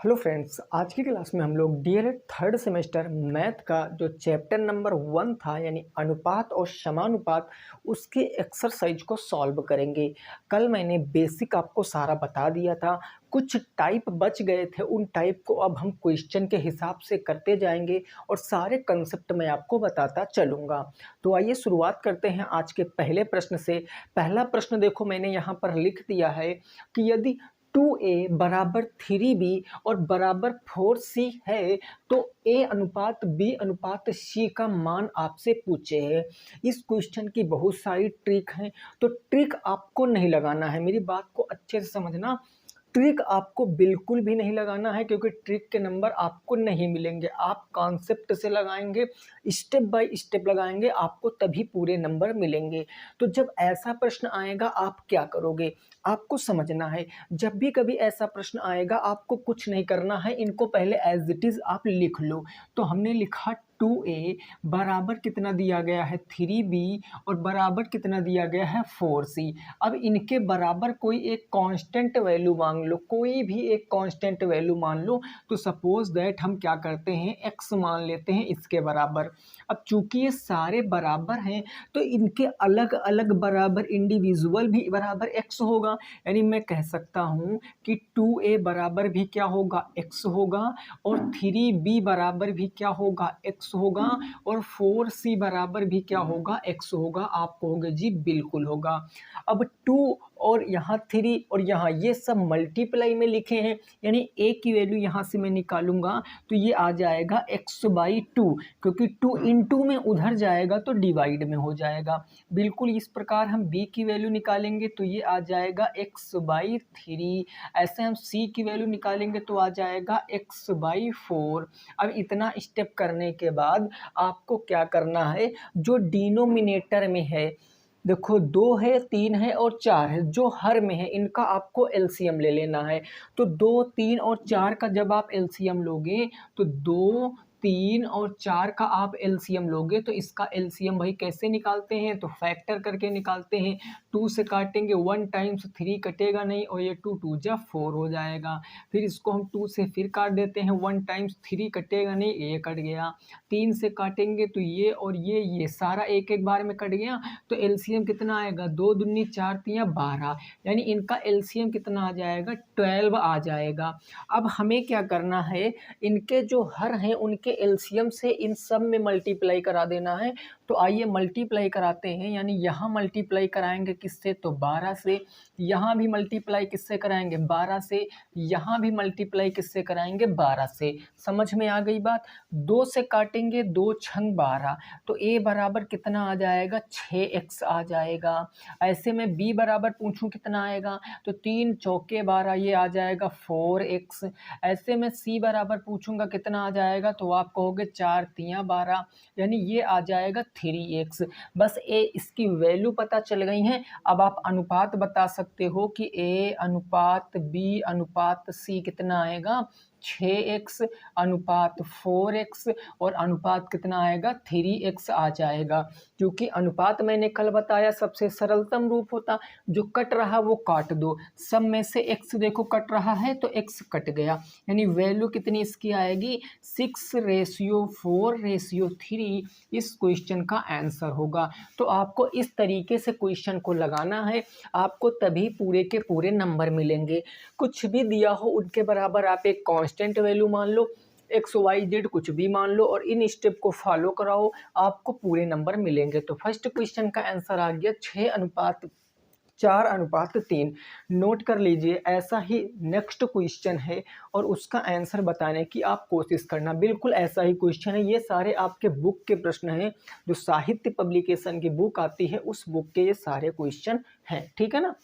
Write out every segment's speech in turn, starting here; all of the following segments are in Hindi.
हेलो फ्रेंड्स, आज की क्लास में हम लोग डीएलएड थर्ड सेमेस्टर मैथ का जो चैप्टर नंबर 1 था यानी अनुपात और समानुपात उसके एक्सरसाइज को सॉल्व करेंगे। कल मैंने बेसिक आपको सारा बता दिया था, कुछ टाइप बच गए थे, उन टाइप को अब हम क्वेश्चन के हिसाब से करते जाएंगे और सारे कंसेप्ट मैं आपको बताता चलूँगा। तो आइए शुरुआत करते हैं आज के पहले प्रश्न से। पहला प्रश्न देखो, मैंने यहाँ पर लिख दिया है कि यदि 2a बराबर 3b और बराबर 4c है तो a अनुपात b अनुपात c का मान आपसे पूछे है। इस क्वेश्चन की बहुत सारी ट्रिक हैं, तो ट्रिक आपको नहीं लगाना है, मेरी बात को अच्छे से समझना। ट्रिक आपको बिल्कुल भी नहीं लगाना है क्योंकि ट्रिक के नंबर आपको नहीं मिलेंगे। आप कॉन्सेप्ट से लगाएंगे, स्टेप बाय स्टेप लगाएंगे, आपको तभी पूरे नंबर मिलेंगे। तो जब ऐसा प्रश्न आएगा आप क्या करोगे, आपको समझना है। जब भी कभी ऐसा प्रश्न आएगा आपको कुछ नहीं करना है, इनको पहले एज इट इज आप लिख लो। तो हमने लिखा 2a बराबर कितना दिया गया है 3b और बराबर कितना दिया गया है 4c। अब इनके बराबर कोई एक कांस्टेंट वैल्यू मान लो, कोई भी एक कांस्टेंट वैल्यू मान लो। तो सपोज दैट हम क्या करते हैं, x मान लेते हैं इसके बराबर। अब चूंकि ये सारे बराबर हैं तो इनके अलग अलग बराबर इंडिविजुअल भी बराबर x होगा। यानी मैं कह सकता हूँ कि 2a बराबर भी क्या होगा, x होगा, और 3b बराबर भी क्या होगा, x होगा, और 4c बराबर भी क्या होगा, x होगा। आप कहोगे जी बिल्कुल होगा। अब 2 और यहाँ 3 और यहाँ ये सब मल्टीप्लाई में लिखे हैं, यानी a की वैल्यू यहाँ से मैं निकालूंगा तो ये आ जाएगा x/2, क्योंकि 2 इंटू में उधर जाएगा तो डिवाइड में हो जाएगा। बिल्कुल इस प्रकार हम b की वैल्यू निकालेंगे तो ये आ जाएगा x/3। ऐसे हम c की वैल्यू निकालेंगे तो आ जाएगा x/4। अब इतना स्टेप करने के बाद आपको क्या करना है, जो डिनोमिनेटर में है, देखो 2 है, 3 है और 4 है, जो हर में है इनका आपको एलसीएम ले लेना है। तो 2, 3 और 4 का जब आप एलसीएम लोगे तो 2, 3 और 4 का आप एलसीएम लोगे तो इसका एलसीएम भाई कैसे निकालते हैं, तो फैक्टर करके निकालते हैं। 2 से काटेंगे 1 टाइम्स 3 कटेगा नहीं और ये 2 2 जा 4 हो जाएगा। फिर इसको हम 2 से फिर काट देते हैं, 1 टाइम्स 3 कटेगा नहीं, ये कट गया। 3 से काटेंगे तो ये और ये सारा एक एक बार में कट गया। तो एलसीएम कितना आएगा, 2 दूनी 4 तियां 12, यानी इनका एलसीएम कितना आ जाएगा, 12 आ जाएगा। अब हमें क्या करना है, इनके जो हर हैं उनके एलसीएम से इन सब में मल्टीप्लाई करा देना है। तो आइए मल्टीप्लाई कराते हैं, यानी यहाँ मल्टीप्लाई कराएंगे किससे, तो 12 से। यहाँ भी मल्टीप्लाई किससे कराएंगे, 12 से। यहाँ भी मल्टीप्लाई किससे कराएंगे, 12 से। समझ में आ गई बात। 2 से काटेंगे, 2 छंग 12, तो a बराबर कितना आ जाएगा, 6x आ जाएगा। ऐसे में b बराबर पूछूं कितना आएगा, तो 3 चौके 12, ये आ जाएगा 4x। ऐसे में c बराबर पूछूंगा कितना आ जाएगा, तो आप कहोगे 4 तियां 12, यानी ये आ जाएगा 3x। बस इसकी वैल्यू पता चल गई है। अब आप अनुपात बता सकते हो कि a अनुपात b अनुपात c कितना आएगा, 6x अनुपात 4x, और अनुपात कितना आएगा, 3x आ जाएगा। क्योंकि अनुपात मैंने कल बताया सबसे सरलतम रूप होता, जो कट रहा वो काट दो। सब में से x देखो कट रहा है तो x कट गया, यानी वैल्यू कितनी इसकी आएगी, 6:4:3 इस क्वेश्चन का आंसर होगा। तो आपको इस तरीके से क्वेश्चन को लगाना है, आपको तभी पूरे के पूरे नंबर मिलेंगे। कुछ भी दिया हो उनके बराबर आप एक कांस्टेंट वैल्यू मान लो, XYZ कुछ भी मान लो, और इन स्टेप को फॉलो कराओ, आपको पूरे नंबर मिलेंगे। तो फर्स्ट क्वेश्चन का आंसर आ गया 6:4:3। नोट कर लीजिए, ऐसा ही नेक्स्ट क्वेश्चन है और उसका आंसर बताने की आप कोशिश करना। बिल्कुल ऐसा ही क्वेश्चन है, ये सारे आपके बुक के प्रश्न हैं, जो साहित्य पब्लिकेशन की बुक आती है उस बुक के ये सारे क्वेश्चन हैं, ठीक है ना।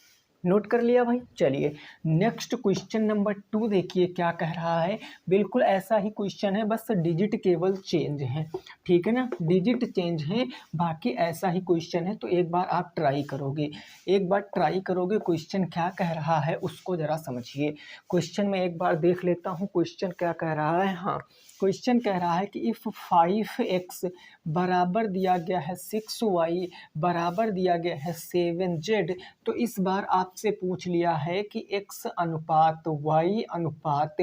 नोट कर लिया भाई। चलिए नेक्स्ट क्वेश्चन नंबर 2 देखिए क्या कह रहा है। बिल्कुल ऐसा ही क्वेश्चन है, बस डिजिट केवल चेंज है, ठीक है ना, डिजिट चेंज है, बाकी ऐसा ही क्वेश्चन है। तो एक बार आप ट्राई करोगे, एक बार ट्राई करोगे, क्वेश्चन क्या कह रहा है उसको ज़रा समझिए। क्वेश्चन में एक बार देख लेता हूँ क्वेश्चन क्या कह रहा है। हाँ, क्वेश्चन कह रहा है कि इफ़ 5x बराबर दिया गया है 6y बराबर दिया गया है 7z, तो इस बार आप आपसे पूछ लिया है कि x अनुपात y अनुपात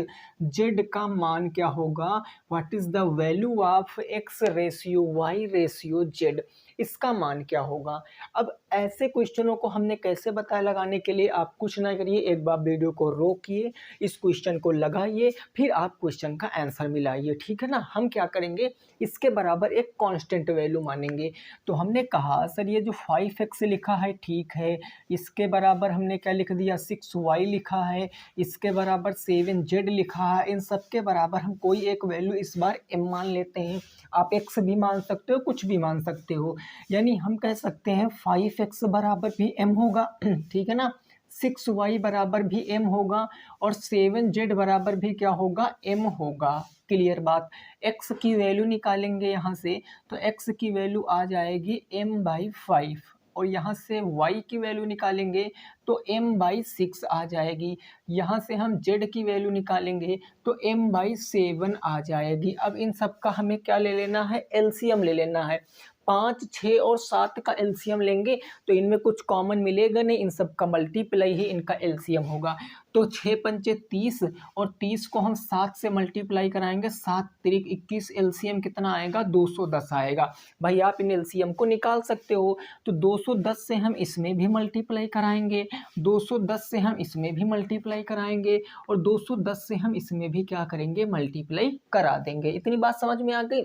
z का मान क्या होगा, what is the value of x ratio y ratio z, इसका मान क्या होगा। अब ऐसे क्वेश्चनों को हमने कैसे बताया लगाने के लिए, आप कुछ ना करिए, एक बार वीडियो को रोकिए, इस क्वेश्चन को लगाइए, फिर आप क्वेश्चन का आंसर मिलाइए, ठीक है ना। हम क्या करेंगे, इसके बराबर एक कांस्टेंट वैल्यू मानेंगे। तो हमने कहा सर ये जो 5x लिखा है ठीक है, इसके बराबर हमने क्या लिख दिया 6y लिखा है, इसके बराबर 7z लिखा है, इन सब के बराबर हम कोई एक वैल्यू इस बार m मान लेते हैं। आप x भी मान सकते हो, कुछ भी मान सकते हो, यानी हम कह सकते हैं 5x बराबर भी m होगा, ठीक है ना, 6y बराबर भी m होगा और 7z बराबर भी क्या होगा, m होगा। क्लियर बात। x की वैल्यू निकालेंगे यहाँ से, तो x की वैल्यू आ जाएगी m/5 और यहाँ से y की वैल्यू निकालेंगे तो m/6 आ जाएगी। यहाँ से हम z की वैल्यू निकालेंगे तो m/7 आ जाएगी। अब इन सब का हमें क्या ले लेना है, एलसीएम ले लेना है। 5, 6 और 7 का एलसीएम लेंगे तो इनमें कुछ कॉमन मिलेगा नहीं, इन सब का मल्टीप्लाई ही इनका एलसीएम होगा। तो 6 पंचे 30 और 30 को हम 7 से मल्टीप्लाई कराएंगे, 7 तिरिक 21, एलसीएम कितना आएगा, 210 आएगा। भाई आप इन एलसीएम को निकाल सकते हो, तो 210 से हम इसमें भी मल्टीप्लाई कराएंगे, 210 से हम इसमें भी मल्टीप्लाई कराएंगे और 210 से हम इसमें भी क्या करेंगे, मल्टीप्लाई करा देंगे। इतनी बात समझ में आ गई।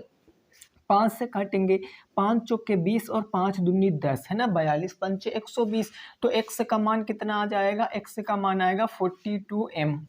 5 से काटेंगे, 5 चौके 20 और 5 दूनी 10 है ना, 42 पंचे 120। तो x का मान कितना आ जाएगा, x का मान आएगा 42m।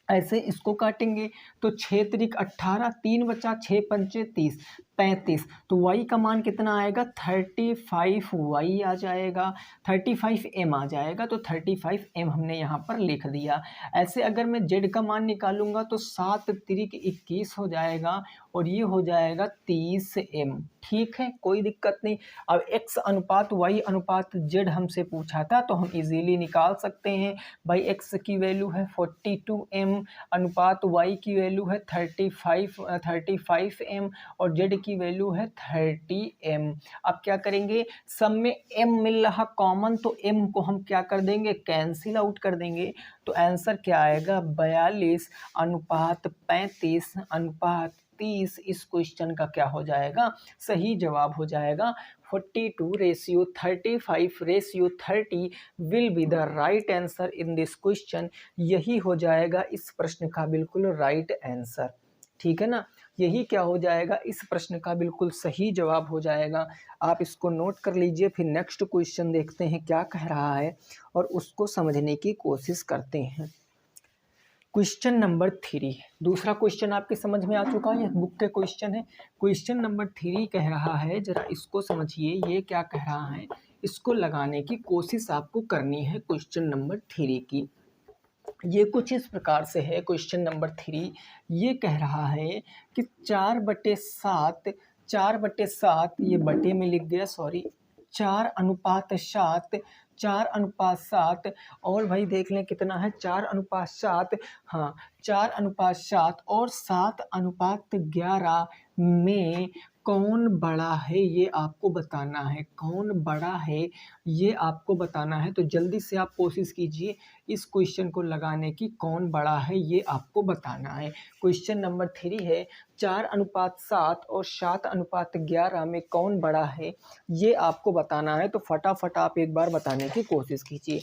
ऐसे इसको काटेंगे तो 6 तिरिक 18, 3 बचा, 6 पंचे 30, 35। तो y का मान कितना आएगा, 35y आ जाएगा, 35m आ जाएगा। तो 35m हमने यहाँ पर लिख दिया। ऐसे अगर मैं z का मान निकालूंगा तो 7 तिरिक 21 हो जाएगा और ये हो जाएगा 30m। ठीक है, कोई दिक्कत नहीं। अब x अनुपात y अनुपात z हमसे पूछा था तो हम इजीली निकाल सकते हैं। भाई x की वैल्यू है 42m, अनुपात y की वैल्यू है 35m और z की वैल्यू है 30m। अब क्या करेंगे, सब में m मिल रहा कॉमन, तो m को हम क्या कर देंगे, कैंसिल आउट कर देंगे। तो आंसर क्या आएगा, 42 अनुपात 35 अनुपात 30। इस क्वेश्चन का क्या हो जाएगा, सही जवाब हो जाएगा 42:35:30 will be the right answer in this question. यही हो जाएगा इस प्रश्न का बिल्कुल राइट आंसर। ठीक है ना, यही क्या हो जाएगा, इस प्रश्न का बिल्कुल सही जवाब हो जाएगा। आप इसको नोट कर लीजिए, फिर नेक्स्ट क्वेश्चन देखते हैं क्या कह रहा है और उसको समझने की कोशिश करते हैं। क्वेश्चन नंबर 3, दूसरा क्वेश्चन आपके समझ में आ चुका है, ये बुक के क्वेश्चन है। क्वेश्चन नंबर 3 कह रहा है, जरा इसको समझिए, ये क्या कह रहा है, इसको लगाने की कोशिश आपको करनी है। क्वेश्चन नंबर 3 की ये कुछ इस प्रकार से है। क्वेश्चन नंबर 3 ये कह रहा है कि 4/7, 4/7 ये बटे में लिख गया, सॉरी, 4:7, 4:7 और भाई देख लें कितना है, 4:7, हाँ 4:7 और 7:11 में कौन बड़ा है ये आपको बताना है। कौन बड़ा है ये आपको बताना है, तो जल्दी से आप कोशिश कीजिए इस क्वेश्चन को लगाने की, कौन बड़ा है ये आपको बताना है। क्वेश्चन नंबर 3 है 4:7 और 7:11 में कौन बड़ा है ये आपको बताना है। तो फटाफट आप एक बार बताने की कोशिश कीजिए,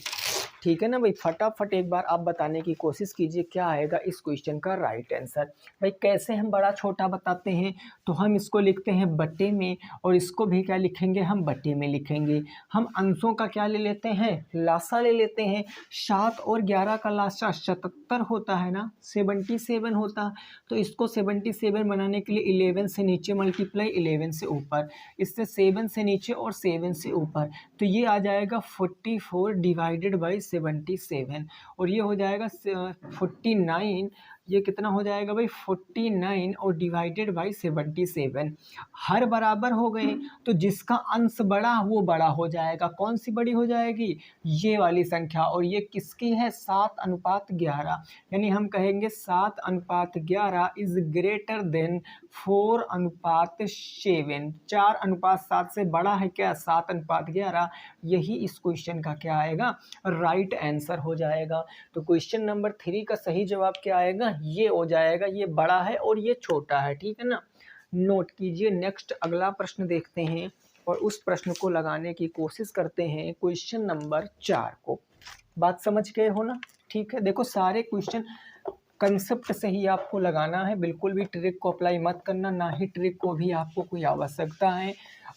ठीक है ना भाई, फटाफट एक बार आप बताने की कोशिश कीजिए क्या आएगा इस क्वेश्चन का राइट आंसर। भाई कैसे हम बड़ा छोटा बताते हैं, तो हम इसको लिखते हैं बटे में और इसको भी क्या लिखेंगे, हम बटे में लिखेंगे। हम अंशों का क्या ले लेते हैं, लासा ले लेते हैं। 7 और 11 का लासा 77 होता है ना, 77 होता। तो इसको 77 बनाने के लिए 11 से नीचे मल्टीप्लाई 11 से ऊपर, इससे 7 से नीचे और 7 से ऊपर, तो ये आ जाएगा 44 डिवाइडेड बाई 77 और ये हो जाएगा 49 ये कितना हो जाएगा भाई 49 और डिवाइडेड बाई 77, हर बराबर हो गए तो जिसका अंश बड़ा वो बड़ा हो जाएगा। कौन सी बड़ी हो जाएगी? ये वाली संख्या। और ये किसकी है? 7:11, यानी हम कहेंगे 7:11 इज ग्रेटर देन 4:7। 4:7 से बड़ा है क्या? 7:11। यही इस क्वेश्चन का क्या आएगा? राइट आंसर हो जाएगा। तो क्वेश्चन नंबर 3 का सही जवाब क्या आएगा? ये हो जाएगा, ये बड़ा है और ये छोटा है, ठीक है ना। नोट कीजिए। नेक्स्ट अगला प्रश्न देखते हैं और उस प्रश्न को लगाने की कोशिश करते हैं, क्वेश्चन नंबर 4 को। बात समझ गए हो ना? ठीक है, देखो सारे क्वेश्चन कंसेप्ट से ही आपको लगाना है, बिल्कुल भी ट्रिक को अप्लाई मत करना, ना ही ट्रिक को भी आपको कोई आवश्यकता है।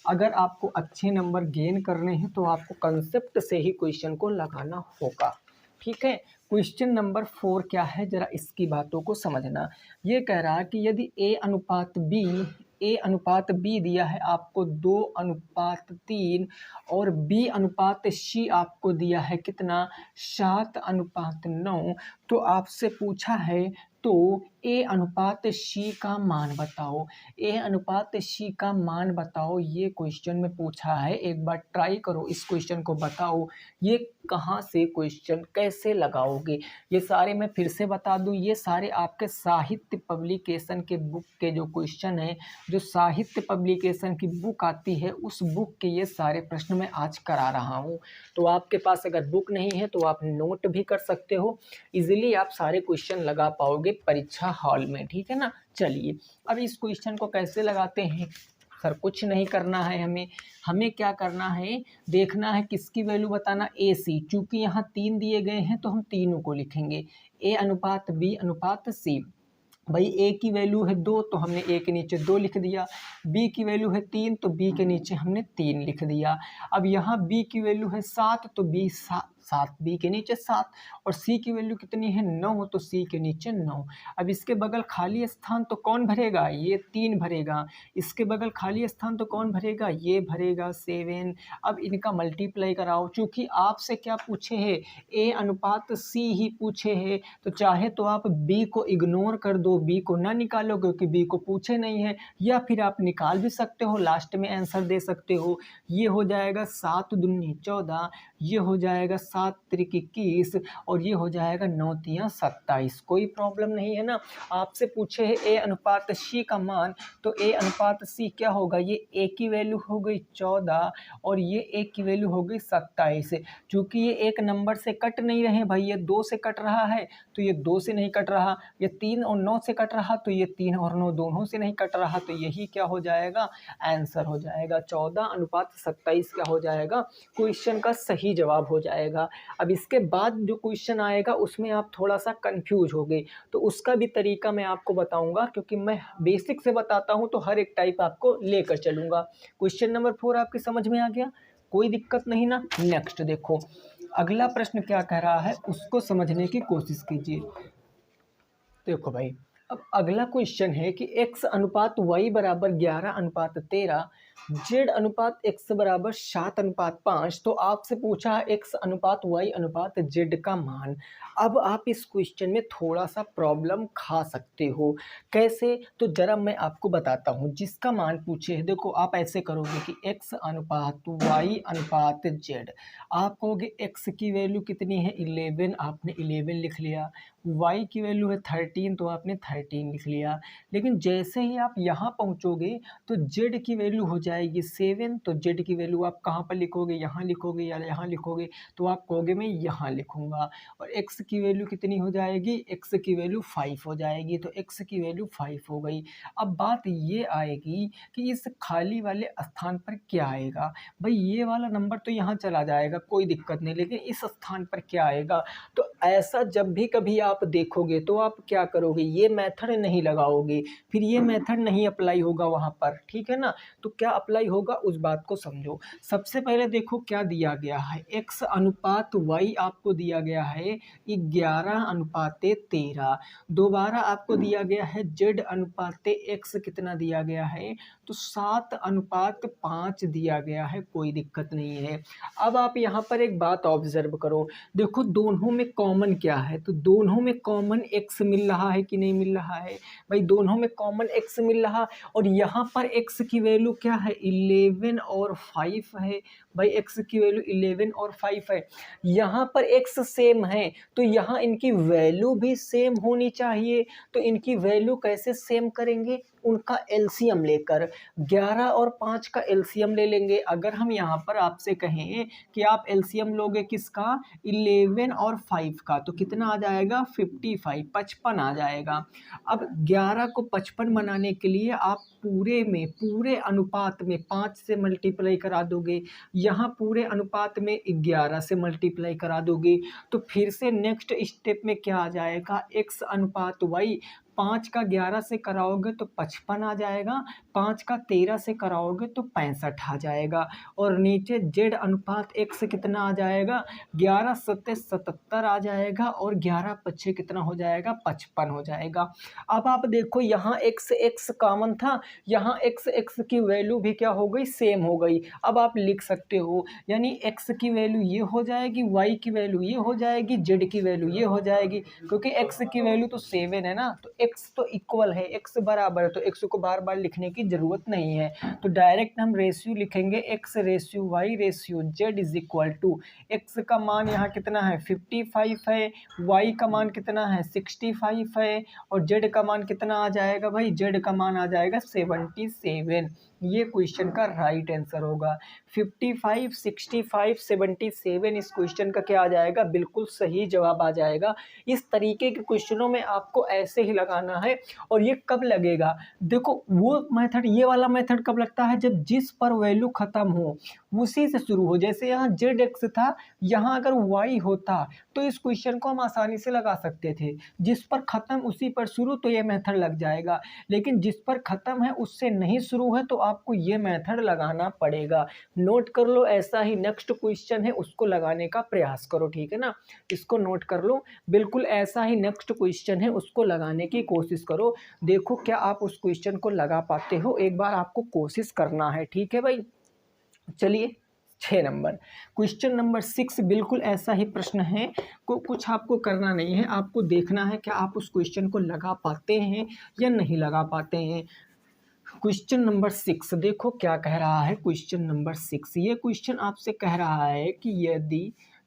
अगर आपको अच्छे नंबर गेन करने हैं तो आपको कंसेप्ट से ही क्वेश्चन को लगाना होगा, ठीक है। क्वेश्चन नंबर 4 क्या है, जरा इसकी बातों को समझना। ये कह रहा है कि यदि ए अनुपात बी दिया है आपको 2:3 और बी अनुपात सी आपको दिया है कितना? 7:9। तो आपसे पूछा है तो ए अनुपात सी का मान बताओ। ए अनुपात सी का मान बताओ, ये क्वेश्चन में पूछा है। एक बार ट्राई करो, इस क्वेश्चन को बताओ ये कहाँ से क्वेश्चन कैसे लगाओगे। ये सारे मैं फिर से बता दूं, ये सारे आपके साहित्य पब्लिकेशन के बुक के जो क्वेश्चन हैं, जो साहित्य पब्लिकेशन की बुक आती है उस बुक के ये सारे प्रश्न मैं आज करा रहा हूँ। तो आपके पास अगर बुक नहीं है तो आप नोट भी कर सकते हो, इजीली आप सारे क्वेश्चन लगा पाओगे परीक्षा हॉल में, ठीक है ना। चलिए अब इस क्वेश्चन को कैसे लगाते हैं। सर कुछ नहीं करना है, हमें क्या करना है, देखना है किसकी वैल्यू बताना, ए सी। चूंकि यहाँ 3 दिए गए हैं तो हम तीनों को लिखेंगे, ए अनुपात बी अनुपात सी। भाई ए की वैल्यू है 2 तो हमने ए के नीचे 2 लिख दिया, बी की वैल्यू है 3 तो बी के नीचे हमने 3 लिख दिया। अब यहाँ बी की वैल्यू है 7 तो बी 7 बी के नीचे 7, और सी की वैल्यू कितनी है 9 तो सी के नीचे 9। अब इसके बगल खाली स्थान तो कौन भरेगा? ये 3 भरेगा। इसके बगल खाली स्थान तो कौन भरेगा? ये भरेगा 7। अब इनका मल्टीप्लाई कराओ, चूंकि आपसे क्या पूछे है, ए अनुपात सी ही पूछे है, तो चाहे तो आप बी को इग्नोर कर दो, बी को ना निकालो क्योंकि बी को पूछे नहीं है, या फिर आप निकाल भी सकते हो, लास्ट में आंसर दे सकते हो। ये हो जाएगा 7 दूनी 14, ये हो जाएगा 7 त्रिक 21 और ये हो जाएगा 9 तियां 27। कोई प्रॉब्लम नहीं है ना। आपसे पूछे है ए अनुपात सी का मान, तो ए अनुपात सी क्या होगा? ये ए की वैल्यू हो गई 14 और ये ए की वैल्यू हो गई 27। चूंकि ये एक नंबर से कट नहीं रहे भाई, ये 2 से कट रहा है तो ये 2 से नहीं कट रहा, ये 3 और 9 से कट रहा तो ये 3 और 9 दोनों से नहीं कट रहा, तो यही क्या हो जाएगा? आंसर हो जाएगा। 14:27 क्या हो जाएगा? क्वेश्चन का सही जवाब हो जाएगा। अब इसके बाद जो क्वेश्चन आएगा उसमें आप थोड़ा सा कंफ्यूज हो गए, तो उसका भी तरीका मैं आपको बताऊंगा, क्योंकि मैं बेसिक से बताता हूं तो हर एक टाइप आपको लेकर चलूंगा। क्वेश्चन नंबर 4 आपकी समझ में आ गया? कोई दिक्कत नहीं ना। नेक्स्ट देखो अगला प्रश्न क्या कह रहा है, उसको समझने की कोशिश कीजिए। देखो भाई, अब अगला क्वेश्चन है कि x अनुपात y बराबर 11:13, z अनुपात x बराबर 7:5। तो आपसे पूछा है x अनुपात y अनुपात z का मान। अब आप इस क्वेश्चन में थोड़ा सा प्रॉब्लम खा सकते हो। कैसे? तो जरा मैं आपको बताता हूँ। जिसका मान पूछे है, देखो आप ऐसे करोगे कि x अनुपात y अनुपात z। आप कहोगे x की वैल्यू कितनी है 11, आपने 11 लिख लिया, y की वैल्यू है 13 तो आपने 13 लिख लिया। लेकिन जैसे ही आप यहाँ पहुँचोगे तो z की वैल्यू हो जाएगी 7, तो z की वैल्यू आप कहाँ पर लिखोगे? यहाँ लिखोगे या यहाँ लिखोगे? तो आप कहोगे मैं यहाँ लिखूँगा। और x की वैल्यू कितनी हो जाएगी? x की वैल्यू 5 हो जाएगी, तो x की वैल्यू 5 हो गई। अब बात ये आएगी कि इस खाली वाले स्थान पर क्या आएगा। भाई ये वाला नंबर तो यहाँ चला जाएगा, कोई दिक्कत नहीं, लेकिन इस स्थान पर क्या आएगा? तो ऐसा जब भी कभी आप देखोगे तो आप क्या करोगे? ये मेथड नहीं लगाओगे, फिर ये मेथड नहीं अप्लाई होगा वहाँ पर, ठीक है ना। तो क्या अप्लाई होगा उस बात को समझो। सबसे पहले देखो क्या दिया गया है, x अनुपात y आपको दिया गया है 11:13। दोबारा आपको दिया गया है z अनुपात x कितना दिया गया है? तो 7:5 दिया गया है, कोई दिक्कत नहीं है। अब आप यहाँ पर एक बात ऑब्जर्व करो, देखो दोनों में कॉमन क्या है? तो दोनों दोनों में कॉमन x मिल रहा है कि नहीं मिल रहा है भाई, दोनों में कॉमन x मिल रहा। और यहाँ पर x की वैल्यू क्या है 11 और 5 है भाई, x की वैल्यू 11 और 5 है। यहाँ पर x सेम है तो यहाँ इनकी वैल्यू भी सेम होनी चाहिए। तो इनकी वैल्यू कैसे सेम करेंगे, उनका एलसीएम लेकर 11 और 5 का एलसीएम ले लेंगे। अगर हम यहाँ पर आपसे कहें कि आप एलसीएम लोगे किसका 11 और 5 का, तो कितना आ जाएगा 55, 55 आ जाएगा। अब 11 को 55 बनाने के लिए आप पूरे अनुपात में 5 से मल्टीप्लाई करा दोगे, यहाँ पूरे अनुपात में 11 से मल्टीप्लाई करा दोगे। तो फिर से नेक्स्ट स्टेप में क्या आ जाएगा x अनुपात y, 5 का 11 से कराओगे तो 55 आ जाएगा, 5 का 13 से कराओगे तो 65 आ जाएगा। और नीचे z अनुपात x कितना आ जाएगा 11 सत्ते 77 आ जाएगा और 11 पच्छे कितना हो जाएगा 55 हो जाएगा। अब आप देखो यहाँ x कॉमन था, यहाँ x की वैल्यू भी क्या हो गई सेम हो गई। अब आप लिख सकते हो यानी x की वैल्यू ये हो जाएगी, y की वैल्यू ये हो जाएगी, z की वैल्यू ये हो जाएगी। क्योंकि x की वैल्यू तो 7 है ना, तो x तो इक्वल है, x बराबर है, तो x को बार बार लिखने की जरूरत नहीं है। तो डायरेक्ट हम रेशियो लिखेंगे x ratio y ratio z is equal to, x का मान यहाँ कितना है 55 है, y का मान कितना है 65 है और z का मान कितना आ जाएगा भाई, z का मान आ जाएगा 77। ये क्वेश्चन का राइट आंसर होगा 55, 65, 77। इस क्वेश्चन का क्या आ जाएगा, बिल्कुल सही जवाब आ जाएगा। इस तरीके के क्वेश्चनों में आपको ऐसे ही लगाना है। और ये कब लगेगा, देखो वो मेथड, ये वाला मेथड कब लगता है, जब जिस पर वैल्यू खत्म हो उसी से शुरू हो। जैसे यहाँ जेड एक्स था, यहाँ अगर वाई होता तो इस क्वेश्चन को हम आसानी से लगा सकते थे। जिस पर खत्म उसी पर शुरू, तो ये मेथड लग जाएगा। लेकिन जिस पर खत्म है उससे नहीं शुरू है तो आपको ये मेथड लगाना पड़ेगा। नोट कर लो, ऐसा ही नेक्स्ट क्वेश्चन है उसको लगाने का प्रयास करो, ठीक है ना। इसको नोट कर लो, बिल्कुल ऐसा ही नेक्स्ट क्वेश्चन है उसको लगाने की कोशिश करो। देखो क्या आप उस क्वेश्चन को लगा पाते हो, एक बार आपको कोशिश करना है, ठीक है भाई। चलिए 6 नंबर, क्वेश्चन नंबर 6 बिल्कुल ऐसा ही प्रश्न है। कुछ आपको करना नहीं है, आपको देखना है क्या आप उस क्वेश्चन को लगा पाते हैं या नहीं लगा पाते हैं। क्वेश्चन नंबर 6 देखो क्या कह रहा है। क्वेश्चन नंबर 6, ये क्वेश्चन आपसे कह रहा है कि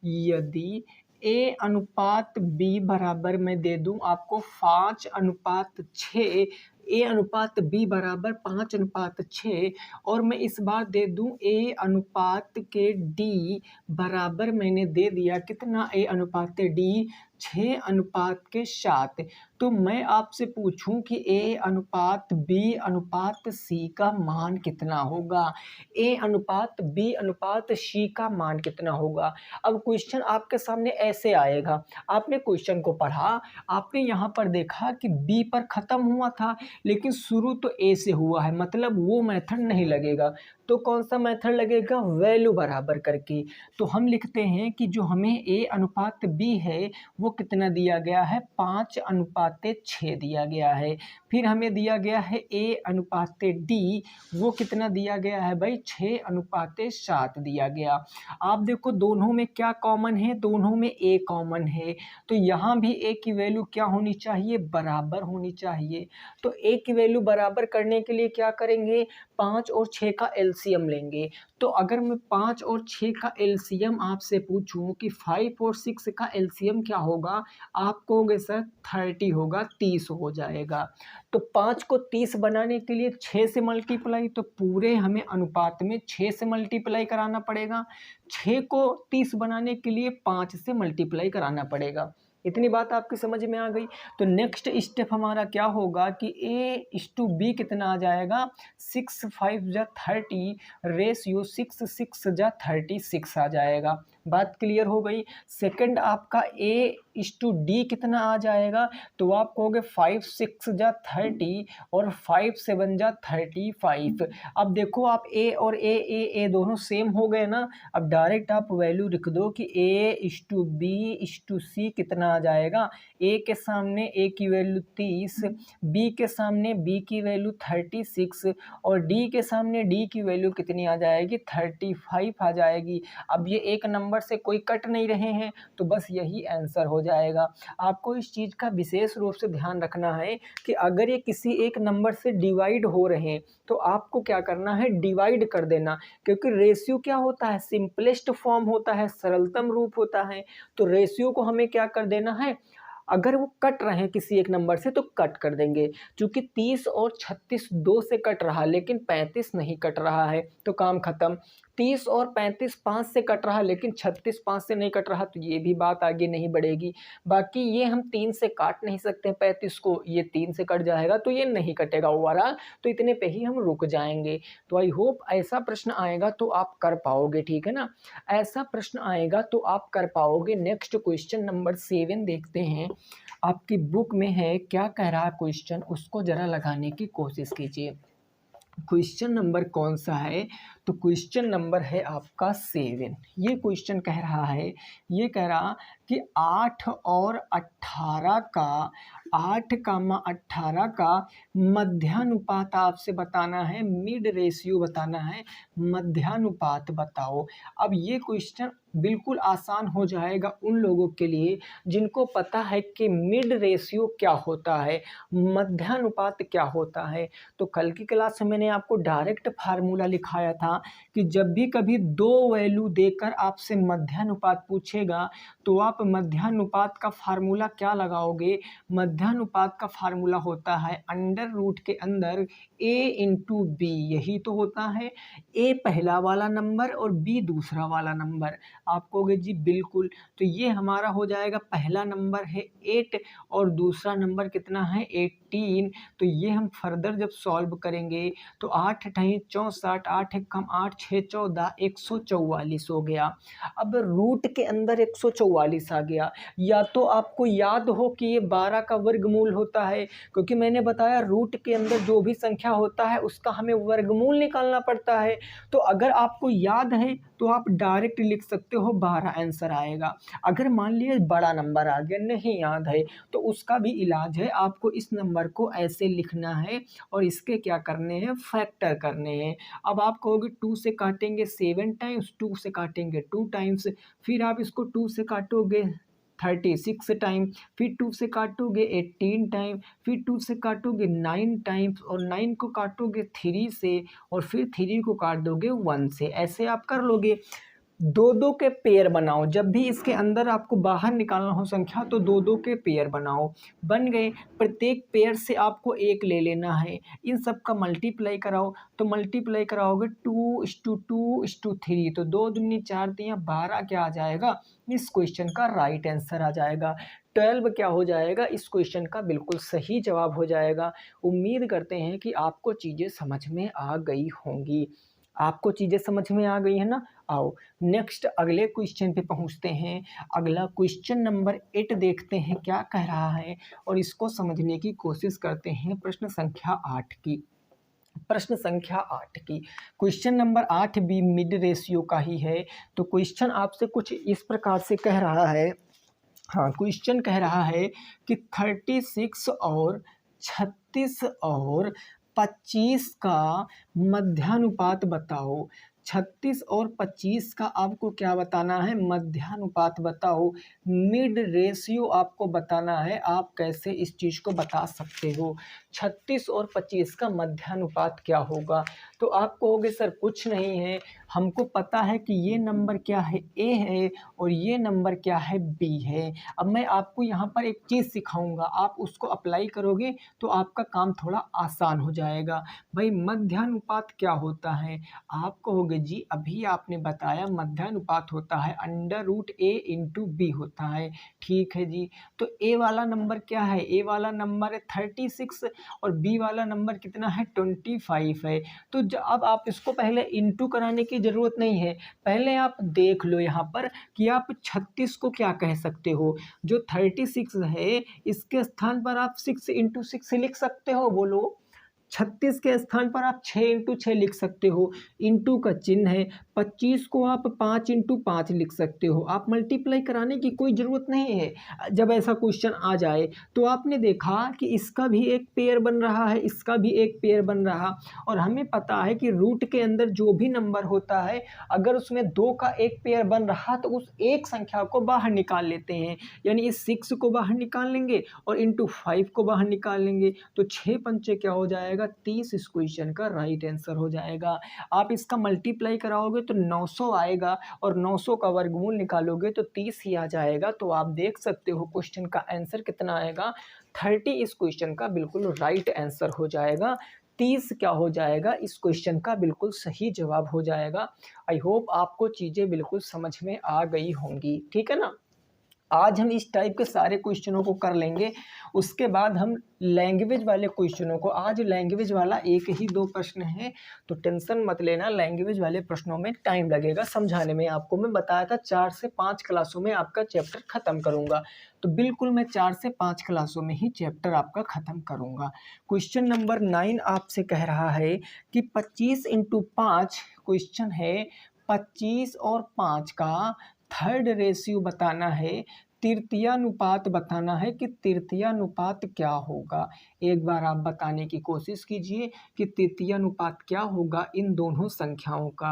यदि a अनुपात b बराबर, मैं दे दूं आपको 5:6, a अनुपात b बराबर 5:6, और मैं इस बार दे दूं a अनुपात के d बराबर, मैंने दे दिया कितना a अनुपात d 6:7। तो मैं आपसे पूछूं कि a अनुपात b अनुपात c का मान कितना होगा, a अनुपात b अनुपात c का मान कितना होगा। अब क्वेश्चन आपके सामने ऐसे आएगा, आपने क्वेश्चन को पढ़ा, आपने यहाँ पर देखा कि b पर ख़त्म हुआ था लेकिन शुरू तो a से हुआ है, मतलब वो मेथड नहीं लगेगा। तो कौन सा मेथड लगेगा, वैल्यू बराबर करके। तो हम लिखते हैं कि जो हमें a अनुपात b है वो कितना दिया गया है 5:6 दिया गया है। फिर हमें दिया गया है a अनुपात d, वो कितना दिया गया है भाई 6:7 दिया गया। आप देखो दोनों में क्या कॉमन है, दोनों में a कॉमन है, तो यहाँ भी a की वैल्यू क्या होनी चाहिए, बराबर होनी चाहिए। तो a की वैल्यू बराबर करने के लिए क्या करेंगे, 5 और 6 का एलसीएम लेंगे। तो अगर मैं 5 और 6 का एलसीएम आपसे पूछूं कि 5 और 6 का एलसीएम क्या होगा, आप कहोगे सर 30 होगा, 30 हो जाएगा। तो 5 को 30 बनाने के लिए 6 से मल्टीप्लाई, तो पूरे हमें अनुपात में 6 से मल्टीप्लाई कराना पड़ेगा। 6 को 30 बनाने के लिए 5 से मल्टीप्लाई कराना पड़ेगा। इतनी बात आपकी समझ में आ गई। तो नेक्स्ट स्टेप हमारा क्या होगा कि a:b कितना आ जाएगा 6 5 जा 30 रेशियो 6 6 जा 36 आ जाएगा। बात क्लियर हो गई। सेकंड आपका a:d कितना आ जाएगा, तो आप कहोगे 5 6 जा 30 और 5 7 जा 35। अब देखो आप a और a दोनों सेम हो गए ना। अब डायरेक्ट आप वैल्यू लिख दो कि a:b:c कितना आ जाएगा। a के सामने a की वैल्यू 30, b के सामने b की वैल्यू 36 और d के सामने d की वैल्यू कितनी आ जाएगी 35 आ जाएगी। अब ये एक नंबर से कोई कट नहीं रहे हैं, तो बस यही आंसर हो जाएगा। आपको इस चीज़ का विशेष रूप से ध्यान रखना है कि अगर ये किसी एक नंबर से डिवाइड हो रहे हैं तो आपको क्या करना है, डिवाइड कर देना, क्योंकि रेशियो क्या होता है, सिंपलेस्ट फॉर्म होता है, सरलतम रूप होता है। तो रेशियो को हमें क्या कर देना है, अगर वो कट रहे हैं किसी एक नंबर से तो कट कर देंगे। चूँकि 30 और 36 2 से कट रहा लेकिन 35 नहीं कट रहा है तो काम खत्म। 30 और 35 5 से कट रहा लेकिन 36 5 से नहीं कट रहा तो ये भी बात आगे नहीं बढ़ेगी। बाकी ये हम 3 से काट नहीं सकते 35 को, ये 3 से कट जाएगा तो ये नहीं कटेगा ओवरऑल, तो इतने पे ही हम रुक जाएंगे। तो आई होप ऐसा प्रश्न आएगा तो आप कर पाओगे, ठीक है ना। ऐसा प्रश्न आएगा तो आप कर पाओगे। नेक्स्ट क्वेश्चन नंबर 7 देखते हैं, आपकी बुक में है, क्या कह रहा है क्वेश्चन, उसको ज़रा लगाने की कोशिश कीजिए। क्वेश्चन नंबर कौन सा है, तो क्वेश्चन नंबर है आपका 7। ये क्वेश्चन कह रहा है, ये कह रहा कि 8 और 18 का 8, 18 का मध्यानुपात आपसे बताना है, मिड रेशियो बताना है, मध्यानुपात बताओ। अब ये क्वेश्चन बिल्कुल आसान हो जाएगा उन लोगों के लिए जिनको पता है कि मिड रेशियो क्या होता है, मध्यानुपात क्या होता है। तो कल की क्लास में मैंने आपको डायरेक्ट फार्मूला लिखाया था कि जब भी कभी दो वैल्यू देकर आपसे मध्यानुपात पूछेगा तो आप मध्यानुपात का फार्मूला क्या लगाओगे, मध्यानुपात का फार्मूला होता है अंडर रूट के अंदर a इंटू बी, यही तो होता है। a पहला वाला नंबर और b दूसरा वाला नंबर। आप कहोगे जी बिल्कुल, तो ये हमारा हो जाएगा, पहला नंबर है 8 और दूसरा नंबर कितना है 18। तो ये हम फर्दर जब सॉल्व करेंगे तो 8 × 64, 8 × 8 = 6 14 144 हो गया। अब रूट के अंदर 144 आ गया। या तो आपको याद हो कि ये 12 का वर्गमूल होता है, क्योंकि मैंने बताया रूट के अंदर जो भी संख्या होता है उसका हमें वर्गमूल निकालना पड़ता है। तो अगर आपको याद है तो आप डायरेक्ट लिख सकते हो 12 आंसर आएगा। अगर मान लिया बड़ा नंबर आ गया, नहीं याद है, तो उसका भी इलाज है, आपको इस नंबर को ऐसे लिखना है और इसके क्या करने हैं, फैक्टर करने हैं। अब आप कहोगे 2 से काटेंगे 7 टाइम्स, 2 से काटेंगे 2 टाइम्स, फिर आप इसको 2 से काटोगे 36 टाइम, फिर 2 से काटोगे 18 टाइम, फिर 2 से काटोगे 9 टाइम्स और 9 को काटोगे 3 से और फिर 3 को काट दोगे 1 से। ऐसे आप कर लोगे। दो दो के पेयर बनाओ, जब भी इसके अंदर आपको बाहर निकालना हो संख्या तो दो दो के पेयर बनाओ। बन गए, प्रत्येक पेयर से आपको एक ले लेना है, इन सब का मल्टीप्लाई कराओ, तो मल्टीप्लाई कराओगे 2:2:3, तो 2 दूनी 4 तियाँ 12 क्या आ जाएगा, इस क्वेश्चन का राइट आंसर आ जाएगा। 12 क्या हो जाएगा, इस क्वेश्चन का बिल्कुल सही जवाब हो जाएगा। उम्मीद करते हैं कि आपको चीज़ें समझ में आ गई होंगी। आपको चीज़ें समझ में आ गई है ना। आओ नेक्स्ट अगले क्वेश्चन पे पहुंचते हैं। अगला क्वेश्चन नंबर 8 देखते हैं क्या कह रहा है और इसको समझने की कोशिश करते हैं। प्रश्न संख्या 8 की, प्रश्न संख्या 8 की, क्वेश्चन नंबर 8 भी मिड रेशियो का ही है। तो क्वेश्चन आपसे कुछ इस प्रकार से कह रहा है, हाँ क्वेश्चन कह रहा है कि 36 और 36 और 25 का मध्यानुपात बताओ। 36 और 25 का आपको क्या बताना है, मध्यानुपात बताओ। मिड रेशियो आपको बताना है। आप कैसे इस चीज़ को बता सकते हो, 36 और 25 का मध्यानुपात क्या होगा। तो आप कहोगे सर कुछ नहीं है, हमको पता है कि ये नंबर क्या है, ए है, और ये नंबर क्या है, बी है। अब मैं आपको यहाँ पर एक चीज़ सिखाऊंगा, आप उसको अप्लाई करोगे तो आपका काम थोड़ा आसान हो जाएगा। भाई मध्यानुपात क्या होता है, आप कहोगे जी अभी आपने बताया मध्यानुपात होता है √a इंटू बी होता है। ठीक है जी, तो ए वाला नंबर क्या है, ए वाला नंबर है 36 और बी वाला नंबर कितना है 25 है। तो अब आप इसको पहले इंटू कराने की ज़रूरत नहीं है, पहले आप देख लो यहाँ पर कि आप 36 को क्या कह सकते हो, जो 36 है इसके स्थान पर आप 6 × 6 लिख सकते हो। बोलो 36 के स्थान पर आप 6 इंटू 6 लिख सकते हो, इंटू का चिन्ह है। 25 को आप 5 इंटू 5 लिख सकते हो। आप मल्टीप्लाई कराने की कोई ज़रूरत नहीं है। जब ऐसा क्वेश्चन आ जाए तो आपने देखा कि इसका भी एक पेयर बन रहा है, इसका भी एक पेयर बन रहा, और हमें पता है कि रूट के अंदर जो भी नंबर होता है अगर उसमें 2 का एक पेयर बन रहा तो उस एक संख्या को बाहर निकाल लेते हैं, यानी इस 6 को बाहर निकाल लेंगे और इंटू 5 को बाहर निकाल लेंगे, तो 6 पंचे क्या हो जाएगा, 30 इस क्वेश्चन का राइट आंसर हो जाएगा। आप इसका मल्टीप्लाई कराओगे तो 900 आएगा और 900 का वर्गमूल निकालोगे तो 30 ही आ जाएगा। तो आप देख सकते हो क्वेश्चन का आंसर कितना आएगा, 30 इस क्वेश्चन का बिल्कुल राइट आंसर हो जाएगा। 30 क्या हो जाएगा, इस क्वेश्चन का बिल्कुल सही जवाब हो जाएगा। आई होप आपको चीज़ें बिल्कुल समझ में आ गई होंगी, ठीक है ना। आज हम इस टाइप के सारे क्वेश्चनों को कर लेंगे, उसके बाद हम लैंग्वेज वाले क्वेश्चनों को, आज लैंग्वेज वाला एक ही 2 प्रश्न है तो टेंशन मत लेना, लैंग्वेज वाले प्रश्नों में टाइम लगेगा समझाने में। आपको मैं बताया था 4 से 5 क्लासों में आपका चैप्टर ख़त्म करूँगा, तो बिल्कुल मैं 4 से 5 क्लासों में ही चैप्टर आपका ख़त्म करूँगा। क्वेश्चन नंबर 9 आपसे कह रहा है कि 25 इंटू 5 क्वेश्चन है, 25 और 5 का थर्ड रेशियो बताना है, तृतीयानुपात बताना है कि तृतीयानुपात क्या होगा। एक बार आप बताने की कोशिश कीजिए कि तृतीयानुपात क्या होगा इन दोनों संख्याओं का।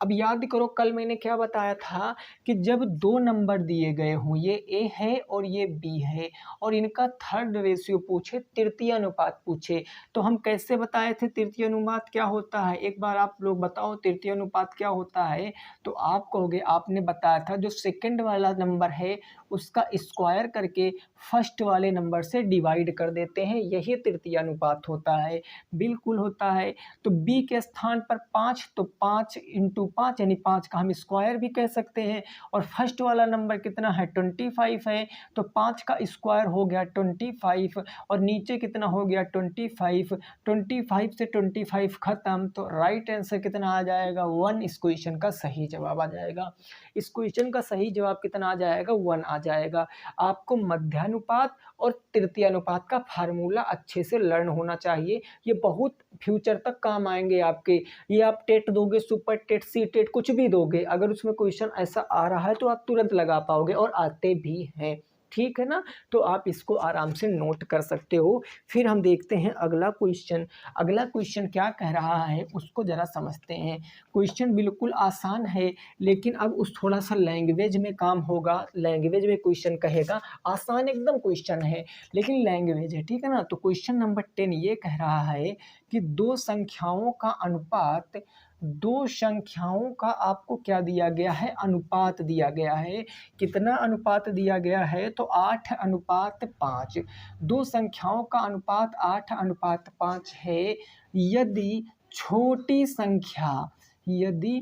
अब याद करो कल मैंने क्या बताया था कि जब 2 नंबर दिए गए हों, ये ए है और ये बी है, और इनका थर्ड रेशियो पूछे, तृतीयानुपात पूछे, तो हम कैसे बताए थे तृतीयानुपात क्या होता है। एक बार आप लोग बताओ तृतीयानुपात क्या होता है, तो आप कहोगे आपने बताया था जो सेकंड वाला नंबर है उसका स्क्वायर करके फर्स्ट वाले नंबर से डिवाइड कर देते हैं, यही तृतीयानुपात होता है। बिल्कुल होता है। तो बी के स्थान पर 5, तो 5 इंटू 5 यानी 5 का हम स्क्वायर भी कह सकते हैं, और फर्स्ट वाला नंबर कितना है 25 है, तो 5 का स्क्वायर हो गया 25, और नीचे कितना हो गया 25, 25 से 25 खत्म, तो राइट आंसर कितना आ जाएगा 1। इस क्वेश्चन का सही जवाब आ जाएगा। इस क्वेश्चन का सही जवाब कितना आ जाएगा 1 आ जाएगा। आपको मध्यानुपात और तृतीयानुपात का फार्मूला अच्छे से लर्न होना चाहिए, ये बहुत फ्यूचर तक काम आएंगे आपके। ये आप टेट दोगे, सुपर टेट, सी टेट, कुछ भी दोगे, अगर उसमें क्वेश्चन ऐसा आ रहा है तो आप तुरंत लगा पाओगे, और आते भी हैं, ठीक है ना। तो आप इसको आराम से नोट कर सकते हो। फिर हम देखते हैं अगला क्वेश्चन। अगला क्वेश्चन क्या कह रहा है उसको ज़रा समझते हैं। क्वेश्चन बिल्कुल आसान है, लेकिन अब उस थोड़ा सा लैंग्वेज में काम होगा। लैंग्वेज में क्वेश्चन कहेगा, आसान एकदम क्वेश्चन है लेकिन लैंग्वेज है, ठीक है ना। तो क्वेश्चन नंबर 10 ये कह रहा है कि दो संख्याओं का अनुपात, दो संख्याओं का आपको क्या दिया गया है, अनुपात दिया गया है। कितना अनुपात दिया गया है, तो 8:5। दो संख्याओं का अनुपात 8:5 है। यदि छोटी संख्या, यदि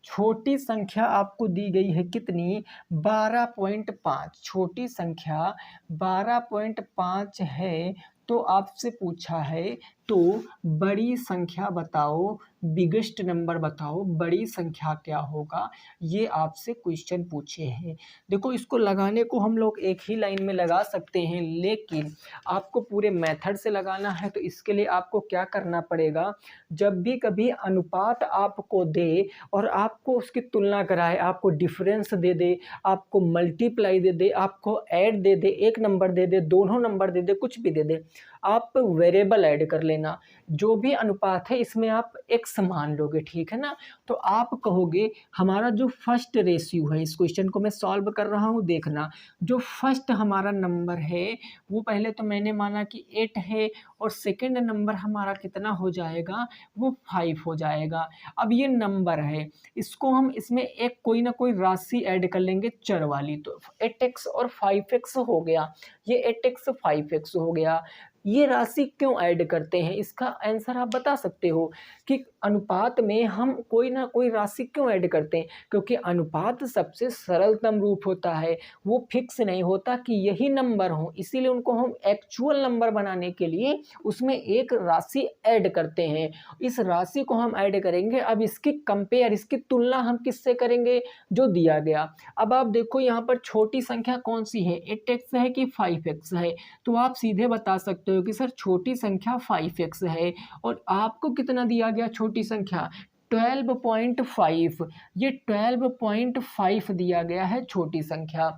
छोटी संख्या आपको दी गई है कितनी, 12.5, छोटी संख्या 12.5 है, तो आपसे पूछा है तो बड़ी संख्या बताओ, बिगेस्ट नंबर बताओ, बड़ी संख्या क्या होगा, ये आपसे क्वेश्चन पूछे हैं। देखो इसको लगाने को हम लोग एक ही लाइन में लगा सकते हैं, लेकिन आपको पूरे मेथड से लगाना है तो इसके लिए आपको क्या करना पड़ेगा, जब भी कभी अनुपात आपको दे और आपको उसकी तुलना कराए, आपको डिफरेंस दे दे, आपको मल्टीप्लाई दे दे, आपको ऐड दे दे, एक नंबर दे दे, दोनों नंबर दे दे, कुछ भी दे दे, आप वेरिएबल ऐड कर लेना। जो भी अनुपात है इसमें आप x मान लोगे, ठीक है ना। तो आप कहोगे हमारा जो फर्स्ट रेशियो है, इस क्वेश्चन को मैं सॉल्व कर रहा हूँ, देखना जो फर्स्ट हमारा नंबर है वो पहले तो मैंने माना कि 8 है, और सेकंड नंबर हमारा कितना हो जाएगा, वो 5 हो जाएगा। अब ये नंबर है, इसको हम इसमें एक कोई ना कोई राशि ऐड कर लेंगे चर वाली, तो 8x और 5x हो गया, ये 8x 5x हो गया। ये राशि क्यों ऐड करते हैं, इसका आंसर आप बता सकते हो कि अनुपात में हम कोई ना कोई राशि क्यों ऐड करते हैं? क्योंकि अनुपात सबसे सरलतम रूप होता है, वो फिक्स नहीं होता कि यही नंबर हो, इसीलिए उनको हम एक्चुअल नंबर बनाने के लिए उसमें एक राशि ऐड करते हैं। इस राशि को हम ऐड करेंगे, अब इसकी कंपेयर, इसकी तुलना हम किससे करेंगे? जो दिया गया। अब आप देखो यहाँ पर छोटी संख्या कौन सी है, 8x है कि 5x है? तो आप सीधे बता सकते हो कि सर छोटी संख्या 5x है। और आपको कितना दिया गया छोटी संख्या? 12.5। ये 12.5 दिया गया है छोटी संख्या।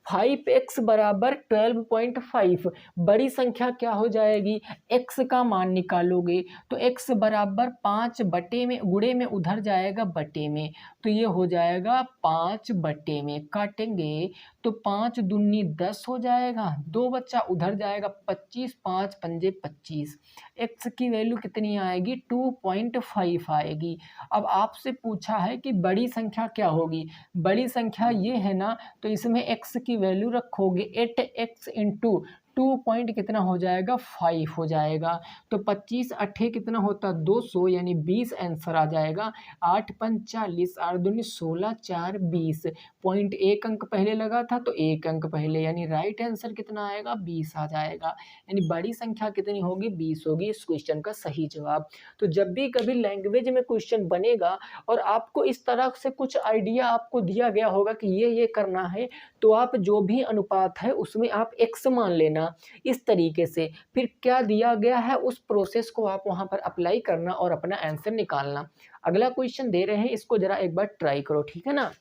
5x बराबर 12.5। बड़ी संख्या क्या हो जाएगी? x का मान निकालोगे तो x बराबर 5 बटे में, गुणे में उधर जाएगा बटे में, तो ये हो जाएगा 5 बटे में। काटेंगे तो 5 दूनी 10 हो जाएगा, 2 बच्चा उधर जाएगा 25, 5 पंजे 25। x की वैल्यू कितनी आएगी? 2.5 आएगी। अब आपसे पूछा है कि बड़ी संख्या क्या होगी? बड़ी संख्या ये है ना, तो इसमें x की वैल्यू रखोगे 8x इंटू 2 पॉइंट कितना हो जाएगा? 5 हो जाएगा। तो 25 अट्ठे कितना होता? 200, यानी 20 आंसर आ जाएगा। 8 पंच 40, 8 दूनी 16, 4 20। पॉइंट एक अंक पहले लगा था तो एक अंक पहले, यानी राइट आंसर कितना आएगा? 20 आ जाएगा। यानी बड़ी संख्या कितनी होगी? 20 होगी इस क्वेश्चन का सही जवाब। तो जब भी कभी लैंग्वेज में क्वेश्चन बनेगा और आपको इस तरह से कुछ आइडिया आपको दिया गया होगा कि ये करना है, तो आप जो भी अनुपात है उसमें आप x मान लेना इस तरीके से। फिर क्या दिया गया है उस प्रोसेस को आप वहां पर अप्लाई करना और अपना आंसर निकालना। अगला क्वेश्चन दे रहे हैं, इसको जरा एक बार ट्राई करो, ठीक है ना।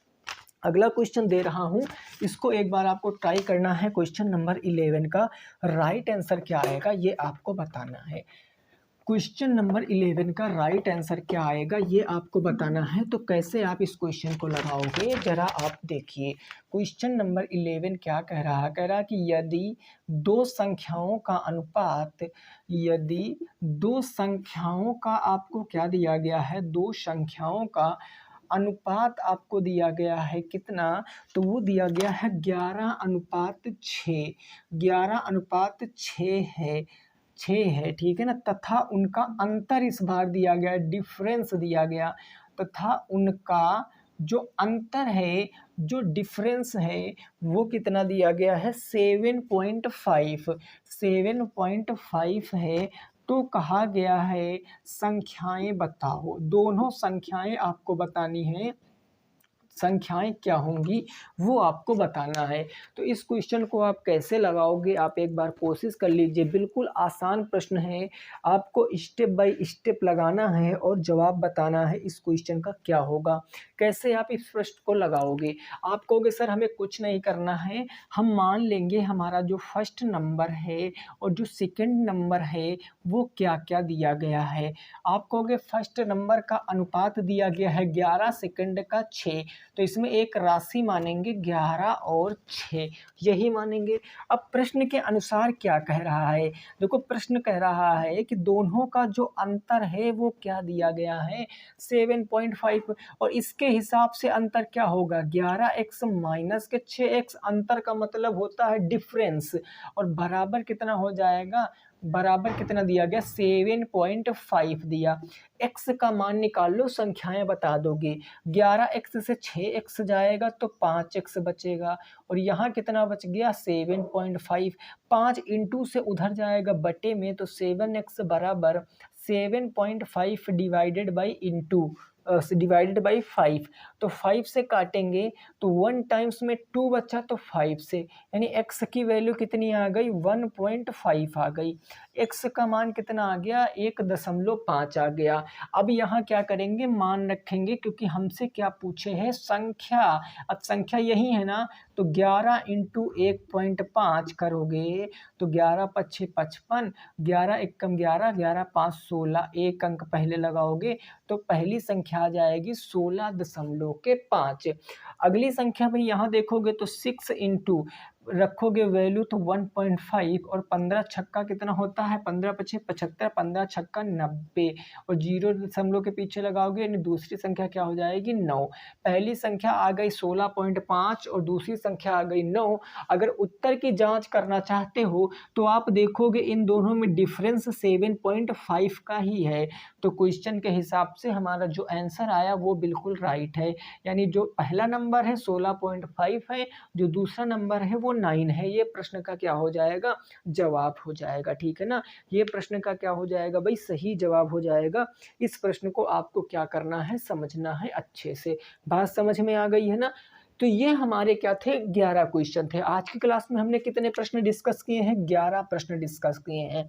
अगला क्वेश्चन दे रहा हूं, इसको एक बार आपको ट्राई करना है। क्वेश्चन नंबर 11 का राइट आंसर क्या आएगा ये आपको बताना है। क्वेश्चन नंबर 11 का राइट आंसर क्या आएगा ये आपको बताना है। तो कैसे आप इस क्वेश्चन को लगाओगे जरा आप देखिए। क्वेश्चन नंबर 11 क्या कह रहा है? कह रहा है कि यदि दो संख्याओं का अनुपात, यदि दो संख्याओं का आपको क्या दिया गया है? दो संख्याओं का अनुपात आपको दिया गया है कितना? तो वो दिया गया है 11:6। 11:6 है, 6 है, ठीक है ना। तथा उनका अंतर इस बार दिया गया, डिफरेंस दिया गया, तथा उनका जो अंतर है, जो डिफरेंस है, वो कितना दिया गया है? 7.5। 7.5 है। तो कहा गया है संख्याएं बताओ, दोनों संख्याएं आपको बतानी है। संख्याएं क्या होंगी वो आपको बताना है। तो इस क्वेश्चन को आप कैसे लगाओगे आप एक बार कोशिश कर लीजिए। बिल्कुल आसान प्रश्न है, आपको स्टेप बाय स्टेप लगाना है और जवाब बताना है इस क्वेश्चन का क्या होगा। कैसे आप इस प्रश्न को लगाओगे? आप कहोगे सर हमें कुछ नहीं करना है, हम मान लेंगे हमारा जो फर्स्ट नंबर है और जो सेकंड नंबर है वो क्या क्या दिया गया है। आप कहोगे फर्स्ट नंबर का अनुपात दिया गया है 11, सेकंड का 6, तो इसमें एक राशि मानेंगे 11 और 6, यही मानेंगे। अब प्रश्न के अनुसार क्या कह रहा है? देखो प्रश्न कह रहा है कि दोनों का जो अंतर है वो क्या दिया गया है? 7.5। और इसके हिसाब से अंतर क्या होगा? 11x माइनस के 6x। अंतर का मतलब होता है डिफरेंस, और बराबर कितना हो जाएगा? बराबर कितना दिया गया? 7.5 दिया। x का मान निकाल लो, संख्याएं बता दोगे। 11x से 6x जाएगा तो 5x बचेगा, और यहाँ कितना बच गया? 7.5। 5 इंटू से उधर जाएगा बटे में, तो 7x बराबर 7.5 divided by into divided by 5। तो 5 से काटेंगे तो 1 टाइम्स में 2 बचा, तो 5 से, यानी x की वैल्यू कितनी आ गई? 1.5 आ गई। x का मान कितना आ गया? 1.5 आ गया। अब यहाँ क्या करेंगे? मान रखेंगे, क्योंकि हमसे क्या पूछे हैं? संख्या। अब संख्या यही है ना, तो 11 इंटू 1.5 करोगे तो 11 पच्छे 55, 11 एकम 11, 11 5 16, एक अंक पहले लगाओगे तो पहली संख्या आ जाएगी 16.5। अगली संख्या में यहाँ देखोगे तो 6 इंटू रखोगे वैल्यू तो 1.5 और 15 छक्का कितना होता है, 15 पचे 75, 15 छक्का 90 और 0 दशमलव के पीछे लगाओगे यानी दूसरी संख्या क्या हो जाएगी 9। पहली संख्या आ गई 16.5 और दूसरी संख्या आ गई 9। अगर उत्तर की जांच करना चाहते हो तो आप देखोगे इन दोनों में डिफरेंस 7.5 का ही है। तो क्वेश्चन के हिसाब से हमारा जो आंसर आया वो बिल्कुल राइट है, यानी जो पहला नंबर है 16.5 है, जो दूसरा नंबर है वो 9 है। ये प्रश्न का क्या हो जाएगा, जवाब हो जाएगा। ठीक है ना, ये प्रश्न का क्या हो जाएगा भाई, सही जवाब हो जाएगा। इस प्रश्न को आपको क्या करना है, समझना है अच्छे से। बात समझ में आ गई है ना। तो ये हमारे क्या थे, 11 क्वेश्चन थे। आज की क्लास में हमने कितने प्रश्न डिस्कस किए हैं, 11 प्रश्न डिस्कस किए हैं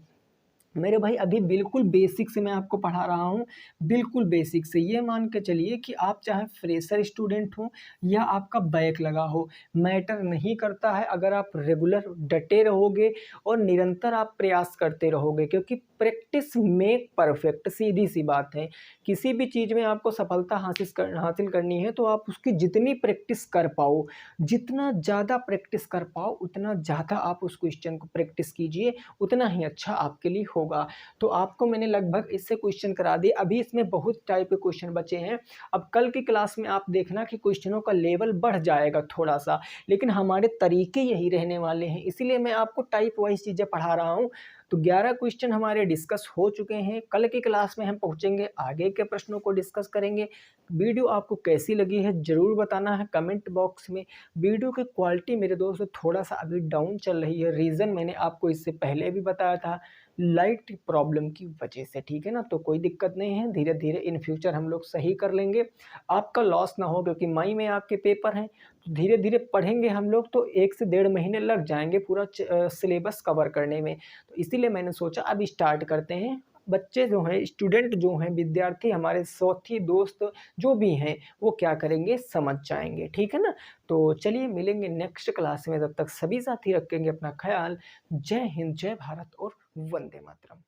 मेरे भाई। अभी बिल्कुल बेसिक से मैं आपको पढ़ा रहा हूँ, बिल्कुल बेसिक से। ये मान के चलिए कि आप चाहे फ्रेशर स्टूडेंट हो या आपका बैक लगा हो, मैटर नहीं करता है अगर आप रेगुलर डटे रहोगे और निरंतर आप प्रयास करते रहोगे, क्योंकि प्रैक्टिस मेक परफेक्ट, सीधी सी बात है। किसी भी चीज़ में आपको सफलता हासिल करनी है तो आप उसकी जितनी प्रैक्टिस कर पाओ, जितना ज़्यादा प्रैक्टिस कर पाओ उतना ज़्यादा आप उस क्वेश्चन को प्रैक्टिस कीजिए, उतना ही अच्छा आपके लिए होगा। तो आपको मैंने लगभग इससे क्वेश्चन करा दिए। अभी इसमें बहुत टाइप के क्वेश्चन बचे हैं। अब कल की क्लास में आप देखना कि क्वेश्चनों का लेवल बढ़ जाएगा थोड़ा सा, लेकिन हमारे तरीके यही रहने वाले हैं, इसीलिए मैं आपको टाइप वाइज चीज़ें पढ़ा रहा हूँ। तो 11 क्वेश्चन हमारे डिस्कस हो चुके हैं। कल की क्लास में हम पहुंचेंगे, आगे के प्रश्नों को डिस्कस करेंगे। वीडियो आपको कैसी लगी है ज़रूर बताना है कमेंट बॉक्स में। वीडियो की क्वालिटी मेरे दोस्तों थोड़ा सा अभी डाउन चल रही है, रीज़न मैंने आपको इससे पहले भी बताया था, लाइट प्रॉब्लम की वजह से। ठीक है ना, तो कोई दिक्कत नहीं है, धीरे धीरे इन फ्यूचर हम लोग सही कर लेंगे। आपका लॉस ना हो, क्योंकि मई में आपके पेपर हैं, तो धीरे धीरे पढ़ेंगे हम लोग तो 1 से 1.5 महीने लग जाएंगे पूरा सिलेबस कवर करने में। तो इसीलिए मैंने सोचा अब स्टार्ट करते हैं। बच्चे जो हैं, स्टूडेंट जो हैं, विद्यार्थी हमारे साथी दोस्त जो भी हैं, वो क्या करेंगे, समझ जाएंगे। ठीक है ना, तो चलिए मिलेंगे नेक्स्ट क्लास में। तब तक सभी साथी रखेंगे अपना ख्याल। जय हिंद, जय भारत और वंदे मातरम।